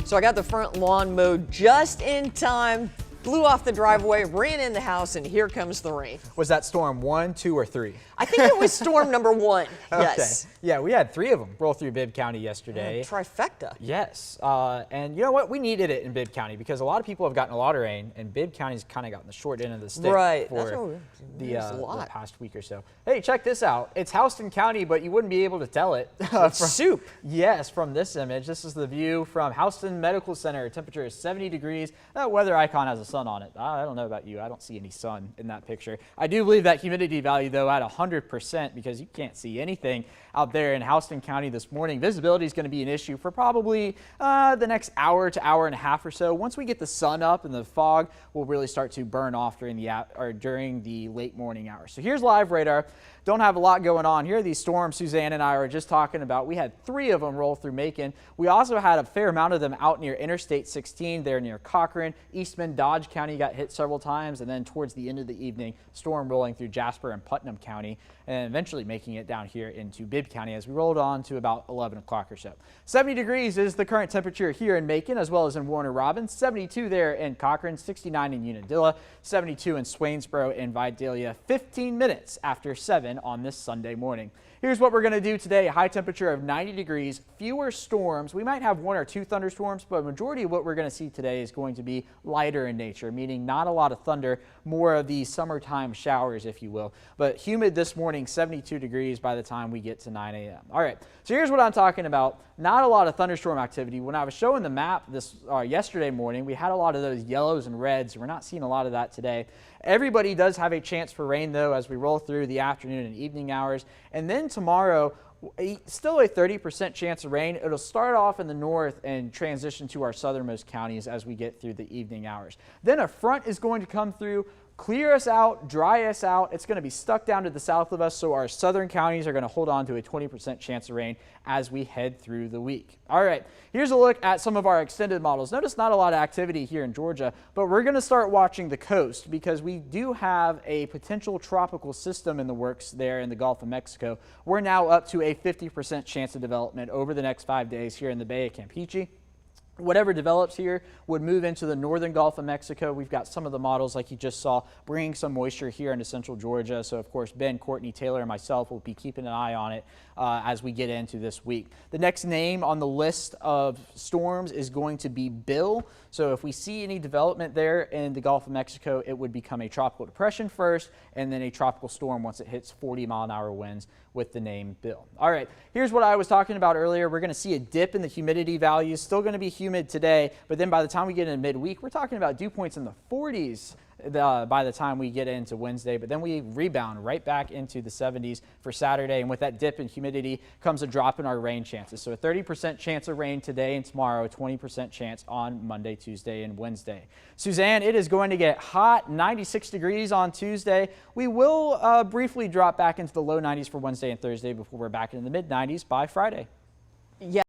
So I got the front lawn mowed just in time, blew off the driveway, ran in the house, and here comes the rain. Was that storm 1, 2, or 3? I think it was storm number 1. Yes. Okay. Yeah, we had 3 of them roll through Bibb County yesterday. Trifecta. Yes. And you know what? We needed it in Bibb County because a lot of people have gotten a lot of rain, and Bibb County's kind of gotten the short end of the stick for the past week or so. Hey, check this out. It's Houston County, but you wouldn't be able to tell it. It's soup. Yes, from this image. This is the view from Houston Medical Center. Temperature is 70 degrees. That weather icon has a sun on it. I don't know about you. I don't see any sun in that picture. I do believe that humidity value, though, at 100% because you can't see anything out there in Houston County this morning. Visibility is going to be an issue for probably the next hour to hour and a half or so. Once we get the sun up and the fog will really start to burn off during the late morning hours. So here's live radar. Don't have a lot going on. Here are these storms Suzanne and I were just talking about. We had 3 of them roll through Macon. We also had a fair amount of them out near Interstate 16 there near Cochran. Eastman, Dodge County got hit several times, and then towards the end of the evening, storm rolling through Jasper and Putnam County, and eventually making it down here into Bibb County as we rolled on to about 11 o'clock or so. 70 degrees is the current temperature here in Macon as well as in Warner Robins, 72 there in Cochran, 69 in Unadilla, 72 in Swainsboro and Vidalia, 15 minutes after 7 on this Sunday morning. Here's what we're going to do today. A high temperature of 90 degrees, fewer storms. We might have 1 or 2 thunderstorms, but a majority of what we're going to see today is going to be lighter in nature, meaning not a lot of thunder, more of the summertime showers, if you will. But humid this morning, 72 degrees by the time we get to 9 a.m. All right, so here's what I'm talking about. Not a lot of thunderstorm activity. When I was showing the map yesterday morning, we had a lot of those yellows and reds. We're not seeing a lot of that today. Everybody does have a chance for rain, though, as we roll through the afternoon and evening hours. And then tomorrow, still a 30% chance of rain. It'll start off in the north and transition to our southernmost counties as we get through the evening hours. Then a front is going to come through, clear us out, dry us out. It's going to be stuck down to the south of us, so our southern counties are going to hold on to a 20% chance of rain as we head through the week. All right, here's a look at some of our extended models. Notice not a lot of activity here in Georgia, but we're going to start watching the coast because we do have a potential tropical system in the works there in the Gulf of Mexico. We're now up to a 50% chance of development over the next 5 days here in the Bay of Campeche. Whatever develops here would move into the northern Gulf of Mexico. We've got some of the models, like you just saw, bringing some moisture here into central Georgia. So, of course, Ben, Courtney, Taylor, and myself will be keeping an eye on it as we get into this week. The next name on the list of storms is going to be Bill. So if we see any development there in the Gulf of Mexico, it would become a tropical depression first, and then a tropical storm once it hits 40-mile-an-hour winds with the name Bill. All right, here's what I was talking about earlier. We're going to see a dip in the humidity values. Still going to be humid today, but then by the time we get into midweek, we're talking about dew points in the 40s by the time we get into Wednesday, but then we rebound right back into the 70s for Saturday, and with that dip in humidity comes a drop in our rain chances. So a 30% chance of rain today and tomorrow, a 20% chance on Monday, Tuesday, and Wednesday. Suzanne, it is going to get hot, 96 degrees on Tuesday. We will briefly drop back into the low 90s for Wednesday and Thursday before we're back in the mid 90s by Friday. Yeah.